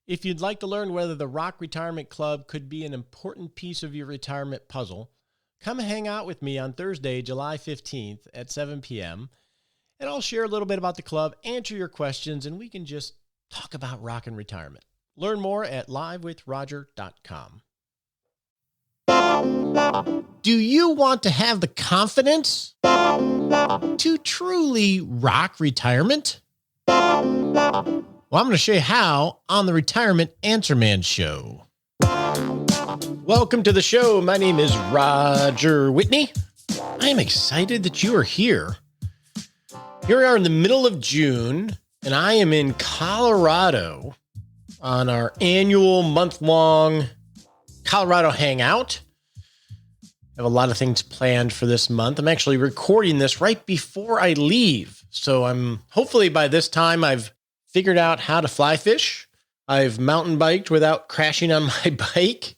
If you'd like to learn whether the Rock Retirement Club could be an important piece of your retirement puzzle, come hang out with me on Thursday, July 15th at 7 p.m., and I'll share a little bit about the club, answer your questions, and we can just talk about rock and retirement. Learn more at livewithroger.com. Do you want to have the confidence to truly rock retirement? Well, I'm going to show you how on the Retirement Answer Man Show. Welcome to the show. My name is Roger Whitney. I am excited that you are here. Here we are in the middle of June, and I am in Colorado on our annual month-long Colorado Hangout. I have a lot of things planned for this month. I'm actually recording this right before I leave. So hopefully by this time I've figured out how to fly fish. I've mountain biked without crashing on my bike.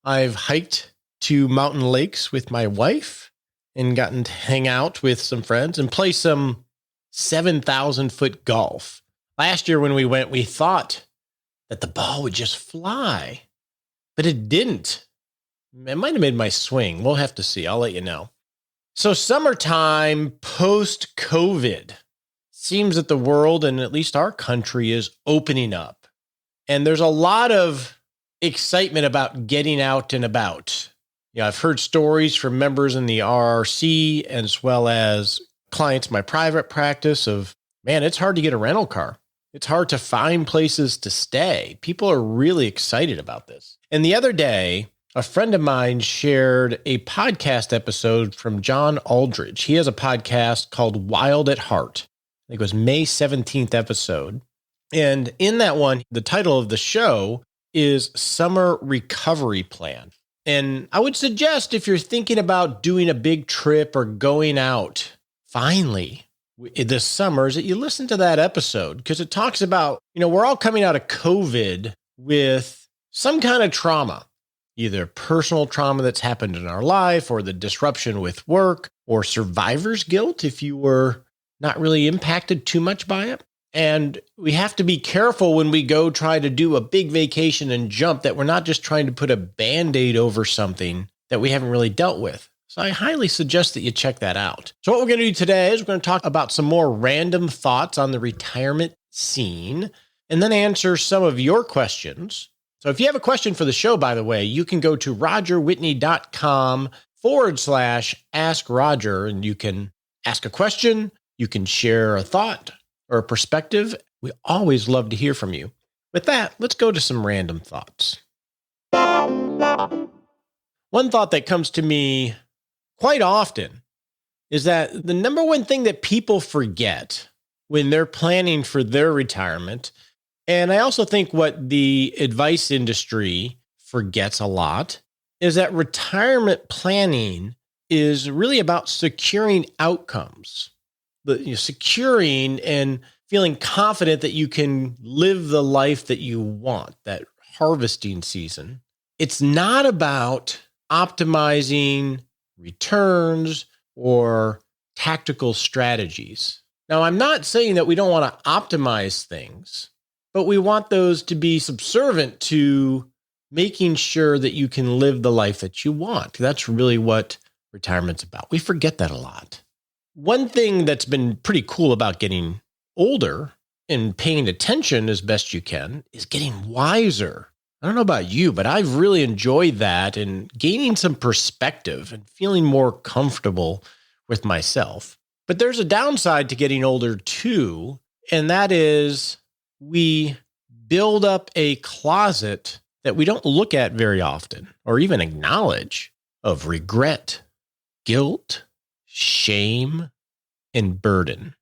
I've hiked to mountain lakes with my wife and gotten to hang out with some friends and play some 7,000-foot golf. Last year when we went, we thought that the ball would just fly, but it didn't. It might have made my swing. We'll have to see. I'll let you know. So summertime post-COVID. Seems that the world and at least our country is opening up. And there's a lot of excitement about getting out and about. I've heard stories from members in the RRC as well as clients in my private practice of, man, it's hard to get a rental car. It's hard to find places to stay. People are really excited about this. And the other day, a friend of mine shared a podcast episode from John Aldridge. He has a podcast called Wild at Heart. I think it was May 17th episode. And in that one, the title of the show is Summer Recovery Plan. And I would suggest if you're thinking about doing a big trip or going out, finally, this summer, is that you listen to that episode because it talks about, we're all coming out of COVID with some kind of trauma, either personal trauma that's happened in our life or the disruption with work or survivor's guilt if you were not really impacted too much by it. And we have to be careful when we go try to do a big vacation and jump that we're not just trying to put a Band-Aid over something that we haven't really dealt with. So I highly suggest that you check that out. So what we're going to do today is we're going to talk about some more random thoughts on the retirement scene and then answer some of your questions. So if you have a question for the show, by the way, you can go to rogerwhitney.com/Ask Roger and you can ask a question. You can share a thought or a perspective. We always love to hear from you. With that, let's go to some random thoughts. One thought that comes to me quite often is that the number one thing that people forget when they're planning for their retirement, and I also think what the advice industry forgets a lot, is that retirement planning is really about securing outcomes. Securing and feeling confident that you can live the life that you want, that harvesting season. It's not about optimizing returns or tactical strategies. Now, I'm not saying that we don't want to optimize things, but we want those to be subservient to making sure that you can live the life that you want. That's really what retirement's about. We forget that a lot. One thing that's been pretty cool about getting older and paying attention as best you can is getting wiser. I don't know about you, but I've really enjoyed that and gaining some perspective and feeling more comfortable with myself. But there's a downside to getting older too, and that is we build up a closet that we don't look at very often or even acknowledge of regret, guilt, shame, and burden.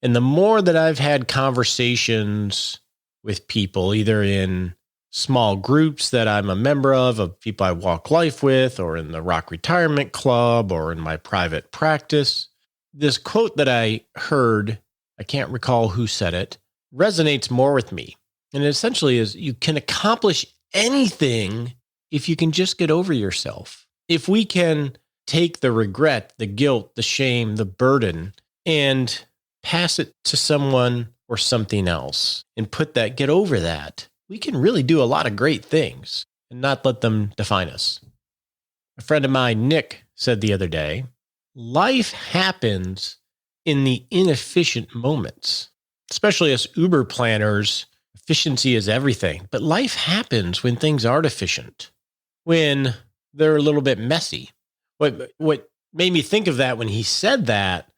And the more that I've had conversations with people, either in small groups that I'm a member of people I walk life with, or in the Rock Retirement Club, or in my private practice, this quote that I heard, I can't recall who said it, resonates more with me. And it essentially is, you can accomplish anything if you can just get over yourself. If we can take the regret, the guilt, the shame, the burden, and pass it to someone or something else and get over that we can really do a lot of great things and not let them define us. A friend of mine, Nick, said the other day, life happens in the inefficient moments. Especially as Uber planners, efficiency is everything. But life happens when things aren't efficient, when they're a little bit messy. What made me think of that when he said that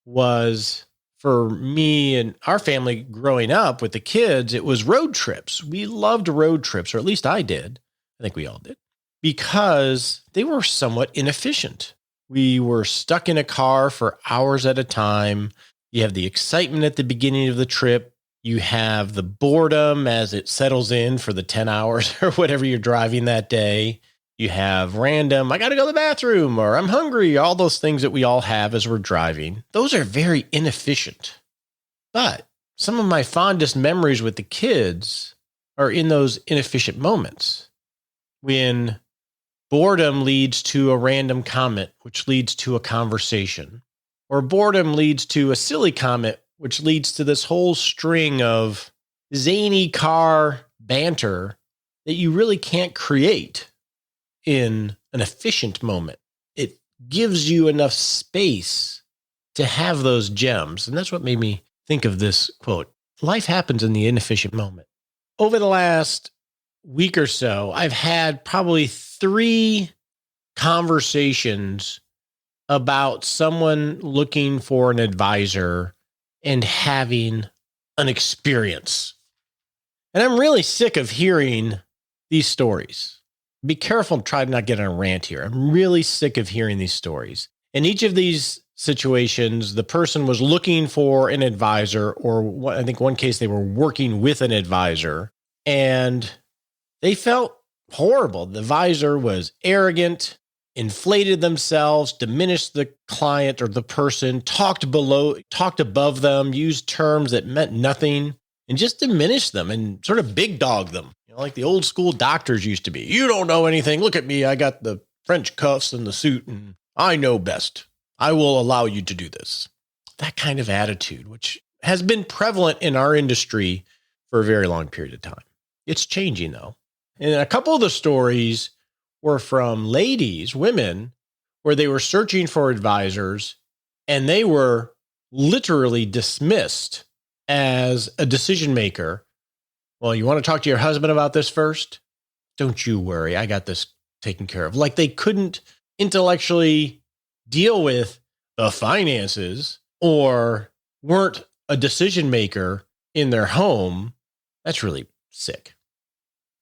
was, for me and our family growing up with the kids, it was road trips. We loved road trips, or at least I did. I think we all did, because they were somewhat inefficient. We were stuck in a car for hours at a time. You have the excitement at the beginning of the trip. You have the boredom as it settles in for the 10 hours or whatever you're driving that day. You have random, I got to go to the bathroom, or I'm hungry, all those things that we all have as we're driving. Those are very inefficient. But some of my fondest memories with the kids are in those inefficient moments, when boredom leads to a random comment, which leads to a conversation, or boredom leads to a silly comment, which leads to this whole string of zany car banter that you really can't create in an efficient moment. It gives you enough space to have those gems. And that's what made me think of this quote. Life happens in the inefficient moment. Over the last week or so, I've had probably 3 conversations about someone looking for an advisor and having an experience. And I'm really sick of hearing these stories. Be careful and try to not get on a rant here. I'm really sick of hearing these stories. In each of these situations, the person was looking for an advisor, or I think one case they were working with an advisor, and they felt horrible. The advisor was arrogant, inflated themselves, diminished the client or the person, talked above them, used terms that meant nothing, and just diminished them and sort of big dog them. Like the old school doctors used to be. You don't know anything. Look at me. I got the French cuffs and the suit, and I know best. I will allow you to do this. That kind of attitude, which has been prevalent in our industry for a very long period of time. It's changing, though. And a couple of the stories were from ladies, women, where they were searching for advisors, and they were literally dismissed as a decision maker. Well, you want to talk to your husband about this first? Don't you worry. I got this taken care of. Like they couldn't intellectually deal with the finances or weren't a decision maker in their home. That's really sick.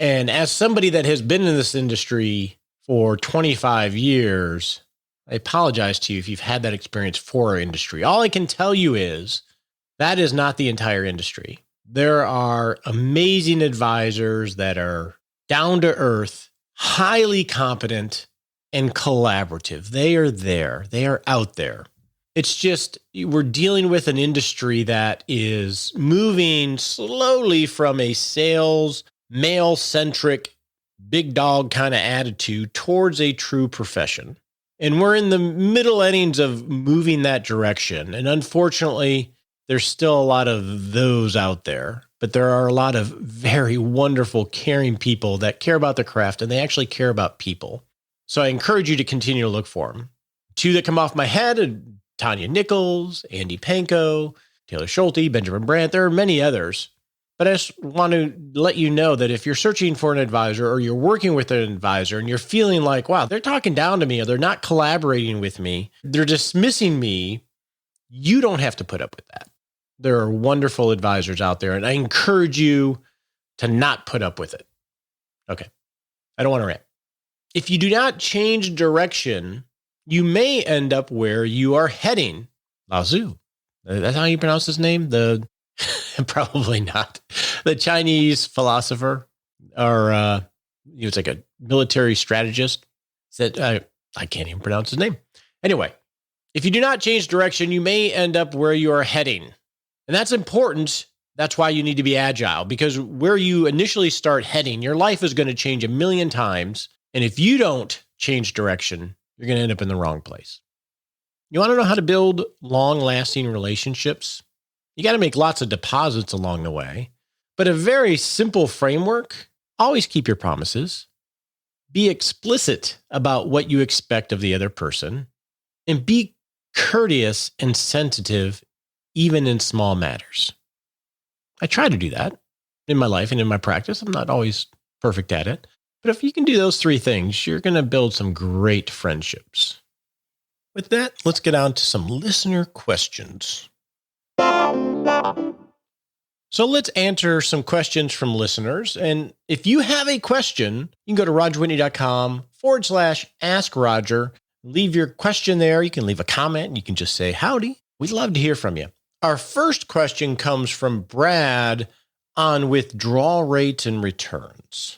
And as somebody that has been in this industry for 25 years, I apologize to you if you've had that experience for our industry. All I can tell you is that is not the entire industry. There are amazing advisors that are down to earth, highly competent, and collaborative. They are there. They are out there. It's just we're dealing with an industry that is moving slowly from a sales, male-centric, big dog kind of attitude towards a true profession. And we're in the middle innings of moving that direction. And unfortunately, there's still a lot of those out there, but there are a lot of very wonderful, caring people that care about the craft, and they actually care about people. So I encourage you to continue to look for them. 2 that come off my head are Tanya Nichols, Andy Panko, Taylor Schulte, Benjamin Brandt. There are many others, but I just want to let you know that if you're searching for an advisor or you're working with an advisor and you're feeling like, wow, they're talking down to me or they're not collaborating with me, they're dismissing me, you don't have to put up with that. There are wonderful advisors out there, and I encourage you to not put up with it. Okay. I don't want to rant. If you do not change direction, you may end up where you are heading. Lao Tzu. That's how you pronounce his name? Probably not. The Chinese philosopher, or he was like a military strategist. Said I can't even pronounce his name. Anyway, if you do not change direction, you may end up where you are heading. And that's important. That's why you need to be agile, because where you initially start heading, your life is going to change a million times. And if you don't change direction, you're going to end up in the wrong place. You want to know how to build long-lasting relationships? You got to make lots of deposits along the way, But a very simple framework: always keep your promises, be explicit about what you expect of the other person, and be courteous and sensitive even in small matters. I try to do that in my life and in my practice. I'm not always perfect at it. But if you can do those three things, you're going to build some great friendships. With that, let's get on to some listener questions. So let's answer some questions from listeners. And if you have a question, you can go to rogerwhitney.com/ask Roger. Leave your question there. You can leave a comment and you can just say howdy. We'd love to hear from you. Our first question comes from Brad on withdrawal rates and returns.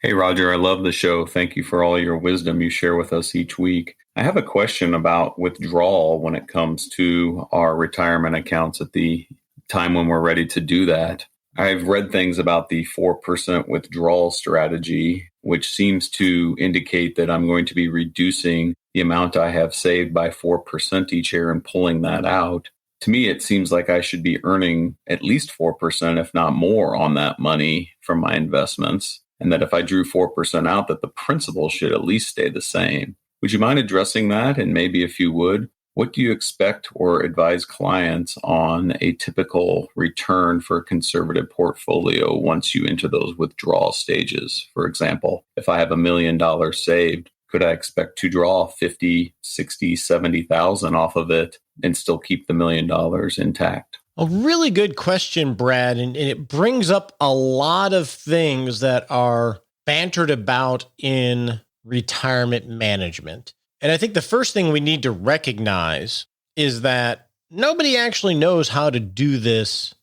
Hey, Roger, I love the show. Thank you for all your wisdom you share with us each week. I have a question about withdrawal when it comes to our retirement accounts at the time when we're ready to do that. I've read things about the 4% withdrawal strategy, which seems to indicate that I'm going to be reducing the amount I have saved by 4% each year and pulling that out. To me, it seems like I should be earning at least 4%, if not more, on that money from my investments. And that if I drew 4% out, that the principal should at least stay the same. Would you mind addressing that? And maybe if you would, what do you expect or advise clients on a typical return for a conservative portfolio once you enter those withdrawal stages? For example, if I have $1 million saved, could I expect to draw 50, 60, 70,000 off of it and still keep the $1 million intact? A really good question, Brad. And it brings up a lot of things that are bantered about in retirement management. And I think the first thing we need to recognize is that nobody actually knows how to do this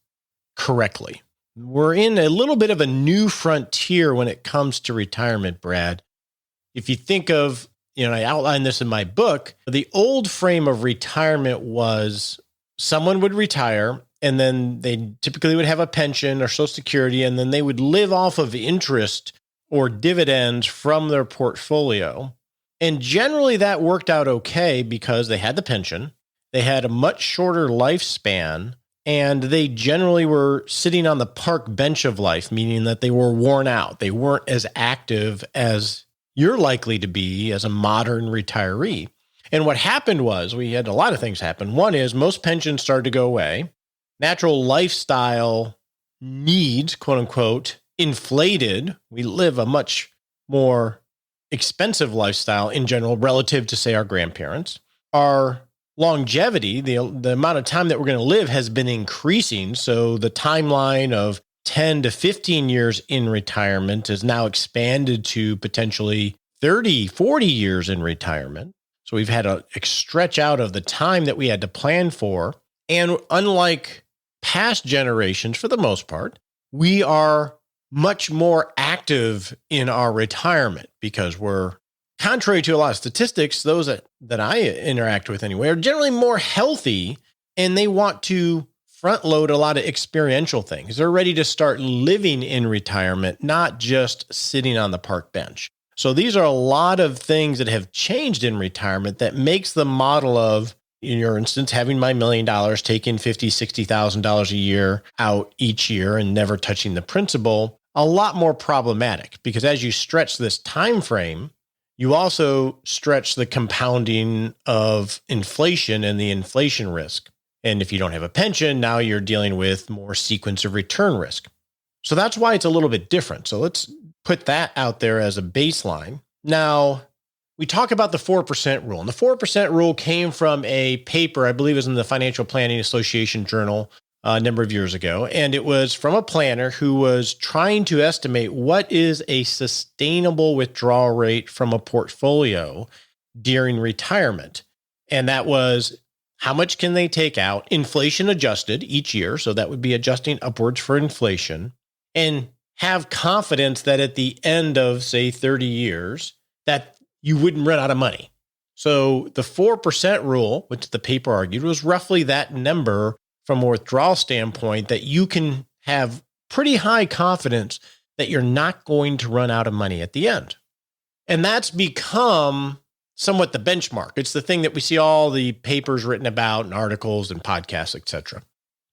correctly. We're in a little bit of a new frontier when it comes to retirement, Brad. If you think of, I outline this in my book, the old frame of retirement was someone would retire and then they typically would have a pension or Social Security, and then they would live off of interest or dividends from their portfolio. And generally that worked out okay because they had the pension, they had a much shorter lifespan, and they generally were sitting on the park bench of life, meaning that they were worn out. They weren't as active as you're likely to be as a modern retiree. And what happened was we had a lot of things happen. One is most pensions started to go away. Natural lifestyle needs, quote unquote, inflated. We live a much more expensive lifestyle in general relative to, say, our grandparents. Our longevity, the amount of time that we're going to live, has been increasing. So the timeline of 10 to 15 years in retirement is now expanded to potentially 30, 40 years in retirement. So we've had a stretch out of the time that we had to plan for. And unlike past generations, for the most part, we are much more active in our retirement because we're, contrary to a lot of statistics, those that I interact with anyway, are generally more healthy, and they want to front load a lot of experiential things. They're ready to start living in retirement, not just sitting on the park bench. So these are a lot of things that have changed in retirement that makes the model of, in your instance, having my $1 million, taking $50,000, $60,000 a year out each year and never touching the principal, a lot more problematic, because as you stretch this time frame, you also stretch the compounding of inflation and the inflation risk. And if you don't have a pension, now you're dealing with more sequence of return risk. So that's why it's a little bit different. So let's put that out there as a baseline. Now, we talk about the 4% rule. And the 4% rule came from a paper, I believe it was in the Financial Planning Association Journal a number of years ago. And it was from a planner who was trying to estimate what is a sustainable withdrawal rate from a portfolio during retirement. And that was, how much can they take out, inflation adjusted each year? So that would be adjusting upwards for inflation, and have confidence that at the end of, say, 30 years, that you wouldn't run out of money. So the 4% rule, which the paper argued, was roughly that number from a withdrawal standpoint, that you can have pretty high confidence that you're not going to run out of money at the end. And that's become somewhat the benchmark. It's the thing that we see all the papers written about and articles and podcasts, etc.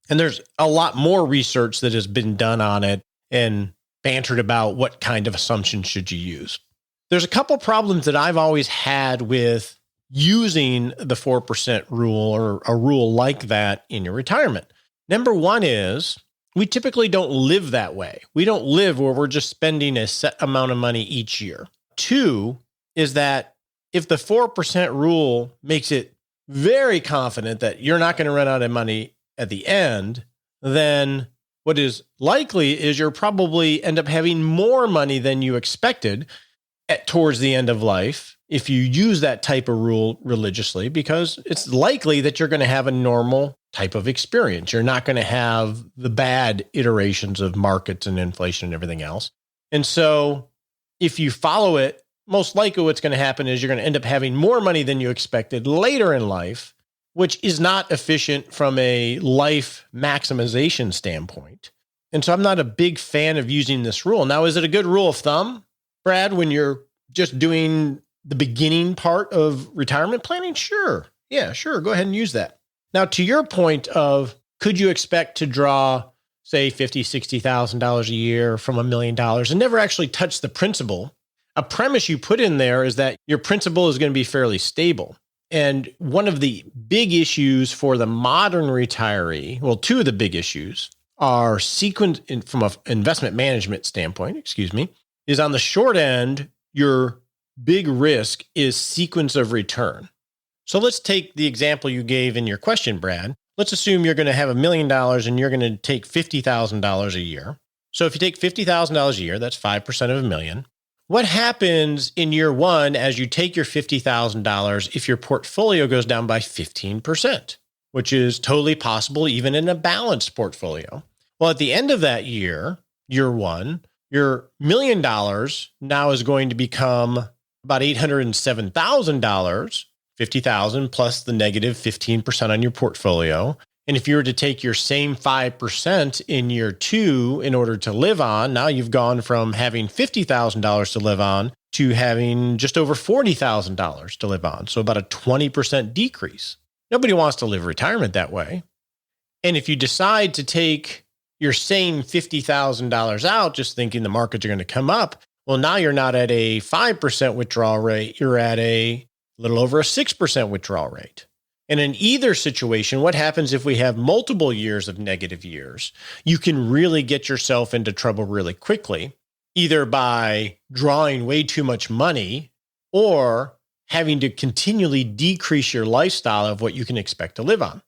And there's a lot more research that has been done on it and bantered about what kind of assumption should you use. There's a couple problems that I've always had with using the 4% rule or a rule like that in your retirement. Number one is we typically don't live that way. We don't live where we're just spending a set amount of money each year. Two is that if the 4% rule makes it very confident that you're not going to run out of money at the end, then what is likely is you'll probably end up having more money than you expected towards the end of life if you use that type of rule religiously, because it's likely that you're going to have a normal type of experience. You're not going to have the bad iterations of markets and inflation and everything else. And so if you follow it, most likely what's going to happen is you're going to end up having more money than you expected later in life, which is not efficient from a life maximization standpoint. And so I'm not a big fan of using this rule. Now, is it a good rule of thumb, Brad, when you're just doing the beginning part of retirement planning? Sure. Yeah, sure. Go ahead and use that. Now, to your point of could you expect to draw, say, $50,000, $60,000 a year from $1 million and never actually touch the principal? A premise you put in there is that your principal is going to be fairly stable. And one of the big issues for the modern retiree, well, two of the big issues are sequence from an investment management standpoint, is on the short end, your big risk is sequence of return. So let's take the example you gave in your question, Brad. Let's assume you're going to have $1 million and you're going to take $50,000 a year. So if you take $50,000 a year, that's 5% of $1 million. What happens in year one as you take your $50,000 if your portfolio goes down by 15%, which is totally possible even in a balanced portfolio? Well, at the end of that year, year one, your $1 million now is going to become about $807,000, 50,000 plus the negative 15% on your portfolio. And if you were to take your same 5% in year two in order to live on, now you've gone from having $50,000 to live on to having just over $40,000 to live on. So about a 20% decrease. Nobody wants to live retirement that way. And if you decide to take your same $50,000 out, just thinking the markets are going to come up, well, now you're not at a 5% withdrawal rate. You're at a little over a 6% withdrawal rate. And in either situation, what happens if we have multiple years of negative years? You can really get yourself into trouble really quickly, either by drawing way too much money or having to continually decrease your lifestyle of what you can expect to live on.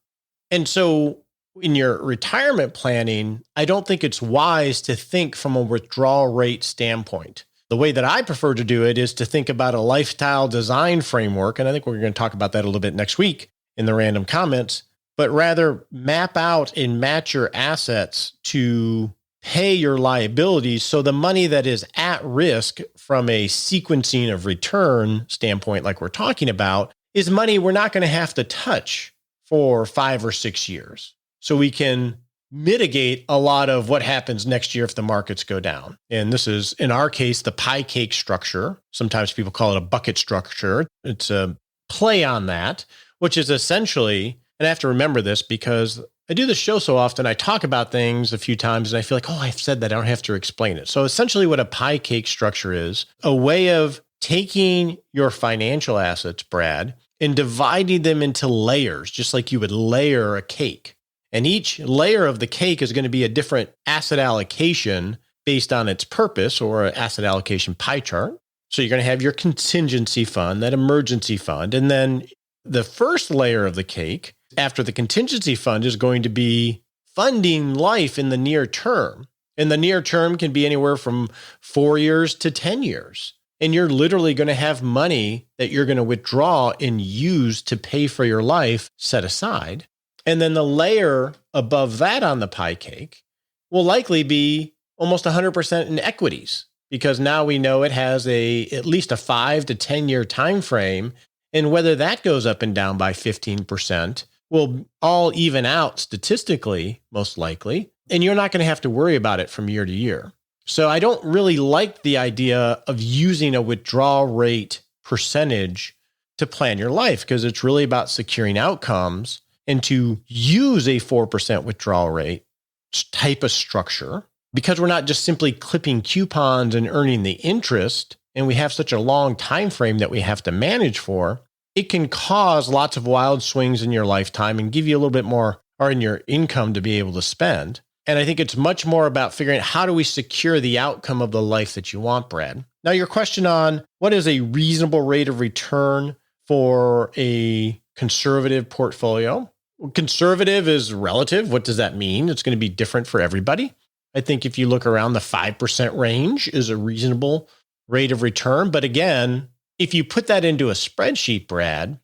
And so in your retirement planning, I don't think it's wise to think from a withdrawal rate standpoint. The way that I prefer to do it is to think about a lifestyle design framework. And I think we're going to talk about that a little bit next week in the random comments, but rather map out and match your assets to pay your liabilities. So the money that is at risk from a sequencing of return standpoint, like we're talking about, is money we're not going to have to touch for 5 or 6 years. So we can mitigate a lot of what happens next year if the markets go down. And this is, in our case, the pie cake structure. Sometimes people call it a bucket structure. It's a play on that, which is essentially, and I have to remember this because I do this show so often, I talk about things a few times and I feel like, oh, I've said that, I don't have to explain it. So essentially what a pie cake structure is, a way of taking your financial assets, Brad, and dividing them into layers, just like you would layer a cake. And each layer of the cake is going to be a different asset allocation based on its purpose, or an asset allocation pie chart. So you're going to have your contingency fund, that emergency fund, and then the first layer of the cake after the contingency fund is going to be funding life in the near term. And the near term can be anywhere from 4 years to 10 years. And you're literally going to have money that you're going to withdraw and use to pay for your life set aside. And then the layer above that on the pie cake will likely be almost 100% in equities, because now we know it has at least a 5 to 10 year time frame. And whether that goes up and down by 15% will all even out statistically, most likely. And you're not going to have to worry about it from year to year. So I don't really like the idea of using a withdrawal rate percentage to plan your life, because it's really about securing outcomes. and to use a 4% withdrawal rate type of structure, because we're not just simply clipping coupons and earning the interest, and we have such a long time frame that we have to manage for, it can cause lots of wild swings in your lifetime and give you a little bit more or in your income to be able to spend. And I think it's much more about figuring out how do we secure the outcome of the life that you want, Brad. Now, your question on what is a reasonable rate of return for a conservative portfolio? Well, conservative is relative. What does that mean? It's going to be different for everybody. I think if you look around, the 5% range is a reasonable rate of return. But again, if you put that into a spreadsheet, Brad,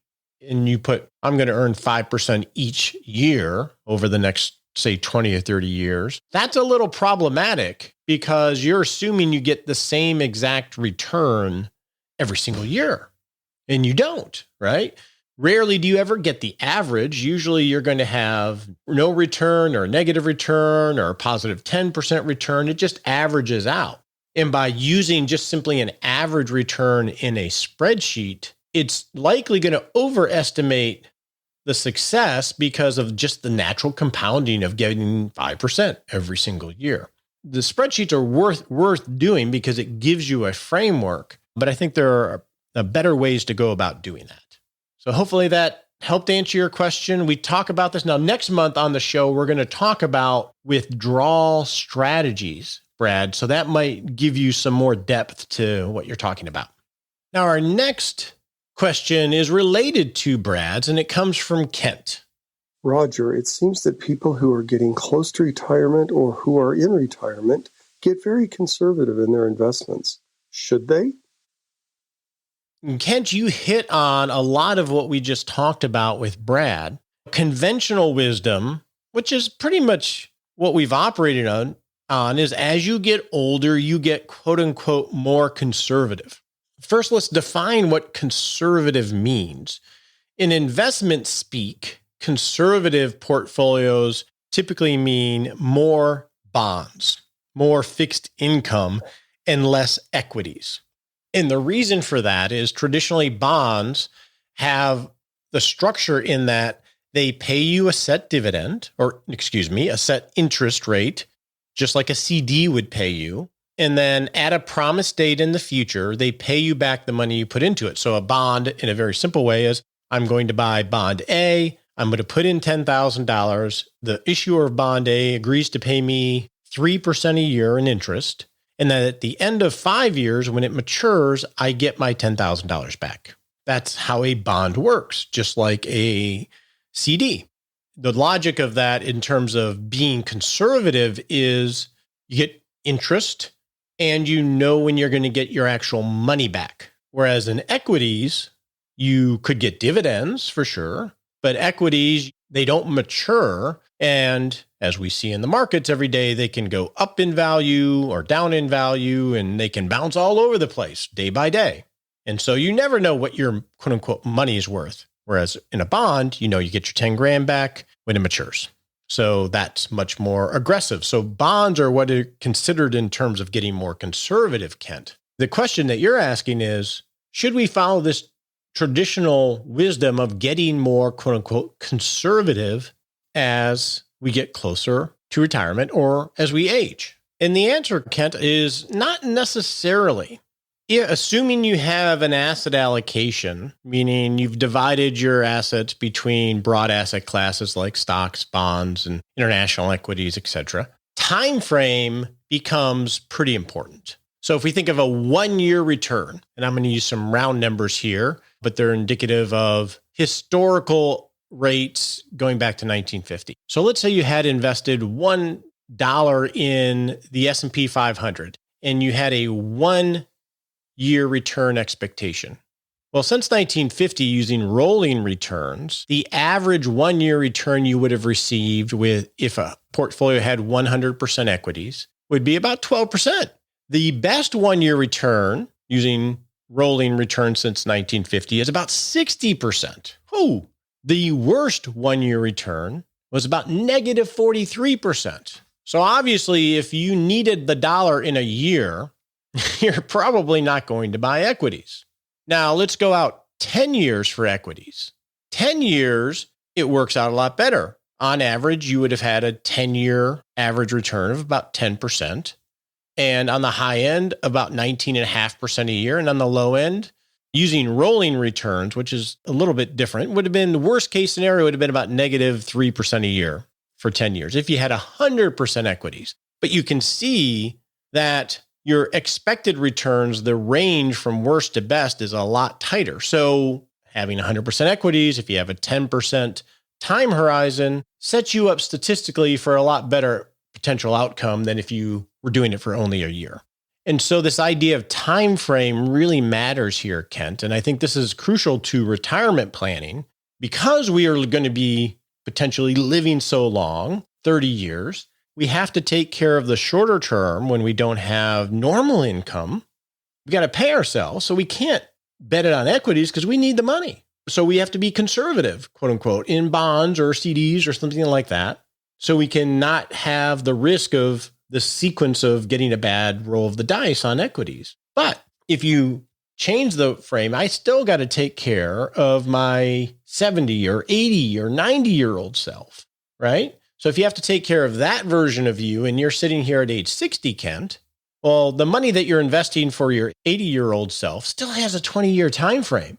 and you put, I'm going to earn 5% each year over the next, say, 20 or 30 years, that's a little problematic because you're assuming you get the same exact return every single year. And you don't, right? Rarely do you ever get the average. Usually you're going to have no return or negative return or a positive 10% return. It just averages out. And by using just simply an average return in a spreadsheet, it's likely going to overestimate the success because of just the natural compounding of getting 5% every single year. The spreadsheets are worth doing because it gives you a framework, but I think there are better ways to go about doing that. So hopefully that helped answer your question. We talk about this now. Next month on the show, we're going to talk about withdrawal strategies, Brad. So that might give you some more depth to what you're talking about. Now, our next question is related to Brad's, and it comes from Kent. Roger, it seems that people who are getting close to retirement or who are in retirement get very conservative in their investments. Should they? Kent, you hit on a lot of what we just talked about with Brad. Conventional wisdom, which is pretty much what we've operated on is as you get older, you get quote unquote more conservative. First, let's define what conservative means. In investment speak, conservative portfolios typically mean more bonds, more fixed income, and less equities. And the reason for that is traditionally bonds have the structure in that they pay you a set dividend, a set interest rate, just like a CD would pay you. And then at a promised date in the future, they pay you back the money you put into it. So a bond, in a very simple way, is I'm going to buy bond A. I'm going to put in $10,000. The issuer of bond A agrees to pay me 3% a year in interest. And then at the end of 5 years, when it matures, I get my $10,000 back. That's how a bond works, just like a CD. The logic of that in terms of being conservative is you get interest and you know when you're going to get your actual money back. Whereas in equities, you could get dividends for sure, but equities, they don't mature. And as we see in the markets every day, they can go up in value or down in value, and they can bounce all over the place day by day. And so you never know what your quote unquote money is worth. Whereas in a bond, you know, you get your 10 grand back when it matures. So that's much more aggressive. So bonds are what are considered in terms of getting more conservative, Kent. The question that you're asking is, should we follow this traditional wisdom of getting more quote unquote conservative as we get closer to retirement or as we age? And the answer, Kent, is not necessarily. Assuming you have an asset allocation, meaning you've divided your assets between broad asset classes like stocks, bonds, and international equities, etc., time frame becomes pretty important. So if we think of a 1-year return, and I'm going to use some round numbers here, but they're indicative of historical rates going back to 1950. So let's say you had invested $1 in the S&P 500, and you had a 1-year return expectation. Well, since 1950, using rolling returns, the average 1-year return you would have received if a portfolio had 100% equities would be about 12%. The best 1-year return using rolling returns since 1950 is about 60%. Oh, the worst 1-year return was about negative 43%. So obviously, if you needed the dollar in a year, you're probably not going to buy equities. Now, let's go out 10 years for equities. 10 years, it works out a lot better. On average, you would have had a 10-year average return of about 10%. And on the high end, about 19.5% a year. And on the low end, using rolling returns, which is a little bit different, would have been the worst case scenario would have been about negative 3% a year for 10 years if you had 100% equities. But you can see that your expected returns, the range from worst to best is a lot tighter. So having 100% equities, if you have a 10% time horizon, sets you up statistically for a lot better potential outcome than if you were doing it for only a year. And so this idea of time frame really matters here, Kent. And I think this is crucial to retirement planning because we are going to be potentially living so long, 30 years. We have to take care of the shorter term when we don't have normal income. We got to pay ourselves. So we can't bet it on equities because we need the money. So we have to be conservative, quote unquote, in bonds or CDs or something like that. So we can not have the risk of the sequence of getting a bad roll of the dice on equities. But if you change the frame, I still got to take care of my 70 or 80 or 90-year-old self, right? So if you have to take care of that version of you and you're sitting here at age 60, Kent, well, the money that you're investing for your 80-year-old self still has a 20-year time frame.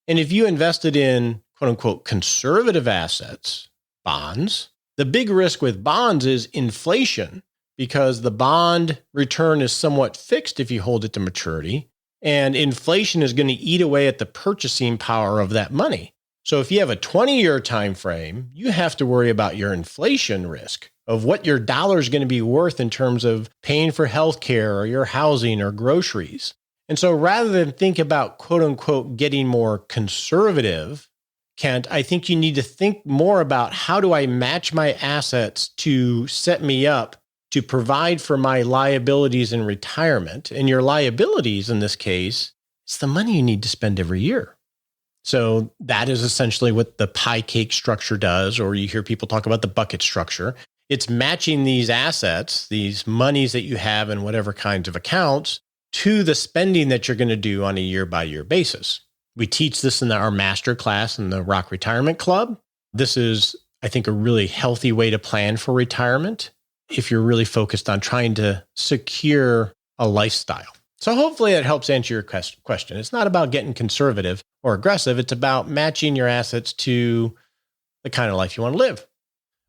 And if you invested in, quote unquote, conservative assets, bonds, the big risk with bonds is inflation because the bond return is somewhat fixed if you hold it to maturity, and inflation is going to eat away at the purchasing power of that money. So if you have a 20-year time frame, you have to worry about your inflation risk of what your dollar is going to be worth in terms of paying for healthcare or your housing or groceries. And so rather than think about, quote unquote, getting more conservative, Kent, I think you need to think more about how do I match my assets to set me up to provide for my liabilities in retirement. And your liabilities in this case, it's the money you need to spend every year. So that is essentially what the pie cake structure does, or you hear people talk about the bucket structure. It's matching these assets, these monies that you have in whatever kinds of accounts, to the spending that you're going to do on a year-by-year basis. We teach this in our master class in the Rock Retirement Club. This is, I think, a really healthy way to plan for retirement if you're really focused on trying to secure a lifestyle. So hopefully that helps answer your question. It's not about getting conservative or aggressive. It's about matching your assets to the kind of life you want to live.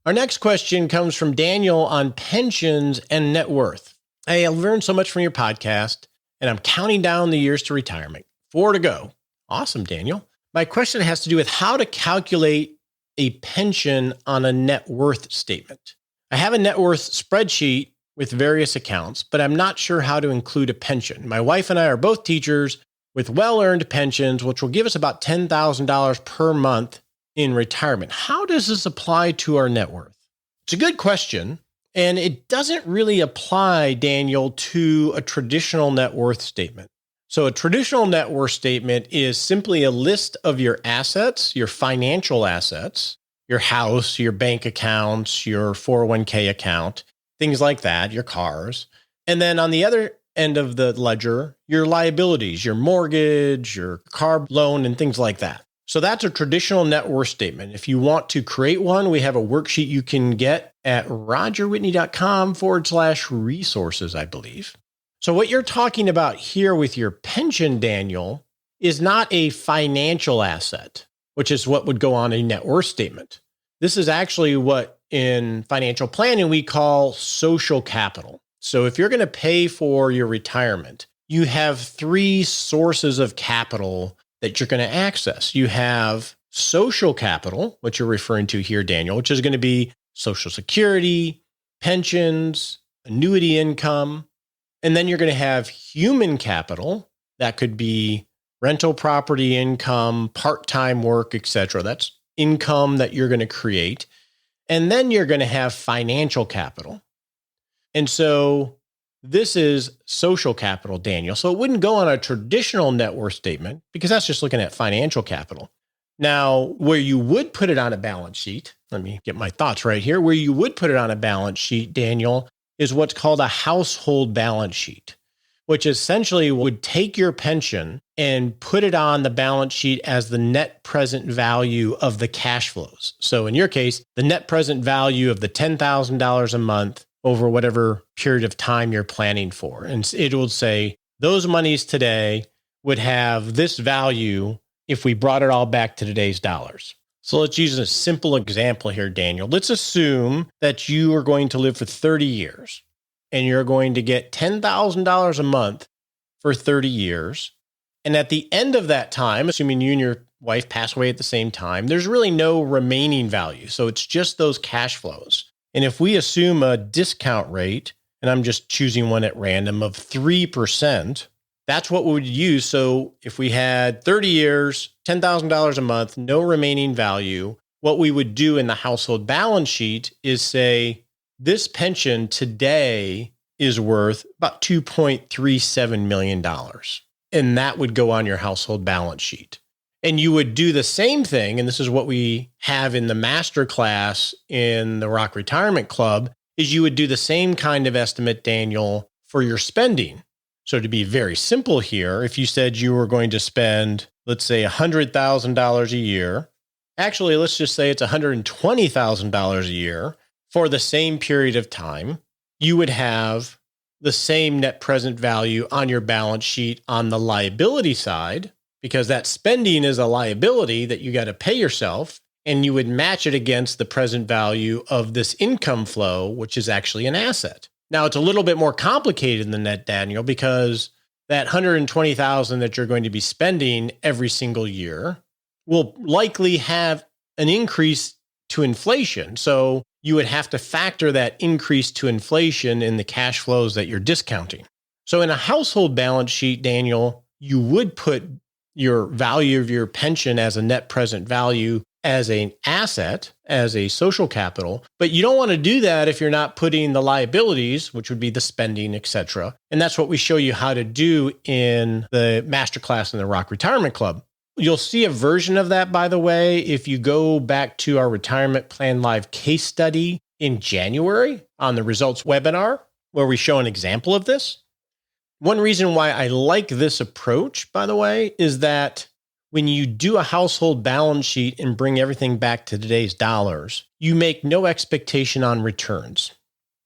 Our next question comes from Daniel on pensions and net worth. Hey, I've learned so much from your podcast, and I'm counting down the years to retirement. 4 to go. Awesome, Daniel. My question has to do with how to calculate a pension on a net worth statement. I have a net worth spreadsheet with various accounts, but I'm not sure how to include a pension. My wife and I are both teachers with well-earned pensions, which will give us about $10,000 per month in retirement. How does this apply to our net worth? It's a good question, and it doesn't really apply, Daniel, to a traditional net worth statement. So a traditional net worth statement is simply a list of your assets, your financial assets, your house, your bank accounts, your 401k account, things like that, your cars. And then on the other end of the ledger, your liabilities, your mortgage, your car loan, and things like that. So that's a traditional net worth statement. If you want to create one, we have a worksheet you can get at rogerwhitney.com/resources, I believe. So what you're talking about here with your pension, Daniel, is not a financial asset, which is what would go on a net worth statement. This is actually what in financial planning we call social capital. So if you're going to pay for your retirement, you have 3 sources of capital that you're going to access. You have social capital, which you're referring to here, Daniel, which is going to be Social Security, pensions, annuity income. And then you're going to have human capital. That could be rental property income, part-time work, etc. That's income that you're going to create. And then you're going to have financial capital. And so this is social capital, Daniel. So it wouldn't go on a traditional net worth statement because that's just looking at financial capital. Now, where you would put it on a balance sheet, let me get my thoughts right here. Where you would put it on a balance sheet, Daniel, is what's called a household balance sheet. which essentially would take your pension and put it on the balance sheet as the net present value of the cash flows. So in your case, the net present value of the $10,000 a month over whatever period of time you're planning for. And it will say those monies today would have this value if we brought it all back to today's dollars. So let's use a simple example here, Daniel. Let's assume that you are going to live for 30 years and you're going to get $10,000 a month for 30 years. And at the end of that time, assuming you and your wife pass away at the same time, there's really no remaining value. So it's just those cash flows. And if we assume a discount rate, and I'm just choosing one at random, of 3%, that's what we would use. So if we had 30 years, $10,000 a month, no remaining value, what we would do in the household balance sheet is say, this pension today is worth about $2.37 million. And that would go on your household balance sheet. And you would do the same thing, and this is what we have in the master class in the Rock Retirement Club, is you would do the same kind of estimate, Daniel, for your spending. So to be very simple here, if you said you were going to spend, let's say $100,000 a year, actually, let's just say it's $120,000 a year for the same period of time, you would have the same net present value on your balance sheet on the liability side, because that spending is a liability that you got to pay yourself, and you would match it against the present value of this income flow, which is actually an asset. Now, it's a little bit more complicated than that, Daniel, because that $120,000 that you're going to be spending every single year will likely have an increase to inflation. So you would have to factor that increase to inflation in the cash flows that you're discounting. So in a household balance sheet, Daniel, you would put your value of your pension as a net present value as an asset, as a social capital, but you don't want to do that if you're not putting the liabilities, which would be the spending, et cetera. And that's what we show you how to do in the masterclass in the Rock Retirement Club. You'll see a version of that, by the way, if you go back to our Retirement Plan Live case study in January on the results webinar, where we show an example of this. One reason why I like this approach, by the way, is that when you do a household balance sheet and bring everything back to today's dollars, you make no expectation on returns.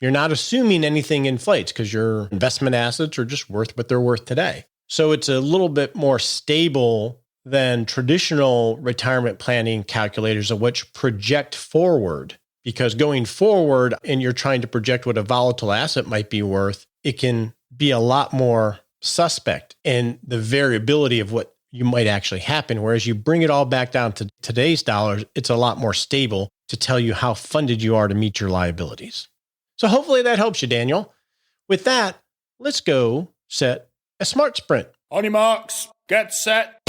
You're not assuming anything inflates because your investment assets are just worth what they're worth today. So it's a little bit more stable than traditional retirement planning calculators, of which project forward. Because going forward and you're trying to project what a volatile asset might be worth, it can be a lot more suspect in the variability of what you might actually happen. Whereas you bring it all back down to today's dollars, it's a lot more stable to tell you how funded you are to meet your liabilities. So hopefully that helps you, Daniel. With that, let's go set a smart sprint. On your marks, get set.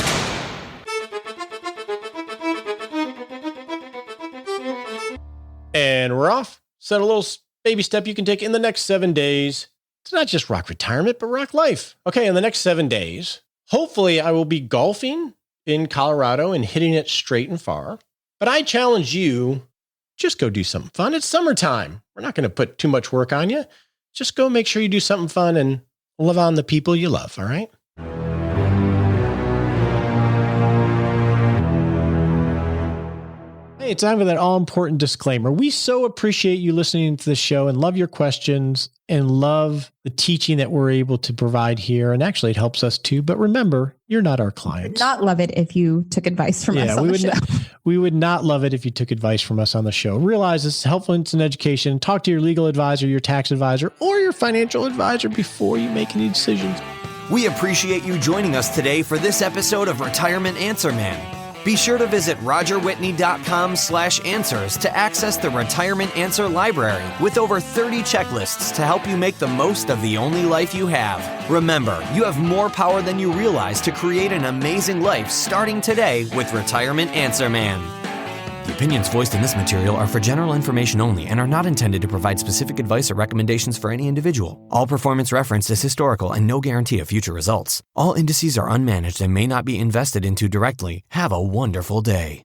And we're off. Set a little baby step you can take in the next 7 days. It's not just rock retirement, but rock life. Okay, in the next 7 days, hopefully I will be golfing in Colorado and hitting it straight and far. But I challenge you, just go do something fun. It's summertime. We're not going to put too much work on you. Just go make sure you do something fun and love on the people you love, all right? Hey, it's time for that all-important disclaimer. We so appreciate you listening to the show and love your questions and love the teaching that we're able to provide here. And actually, it helps us too. But remember, you're not our clients. Not love it if you took advice from us on the show. We would not love it if you took advice from us on the show. Realize this is helpful in education. Talk to your legal advisor, your tax advisor, or your financial advisor before you make any decisions. We appreciate you joining us today for this episode of Retirement Answer Man. Be sure to visit rogerwhitney.com/answers to access the Retirement Answer Library with over 30 checklists to help you make the most of the only life you have. Remember, you have more power than you realize to create an amazing life starting today with Retirement Answer Man. The opinions voiced in this material are for general information only and are not intended to provide specific advice or recommendations for any individual. All performance referenced is historical and no guarantee of future results. All indices are unmanaged and may not be invested into directly. Have a wonderful day.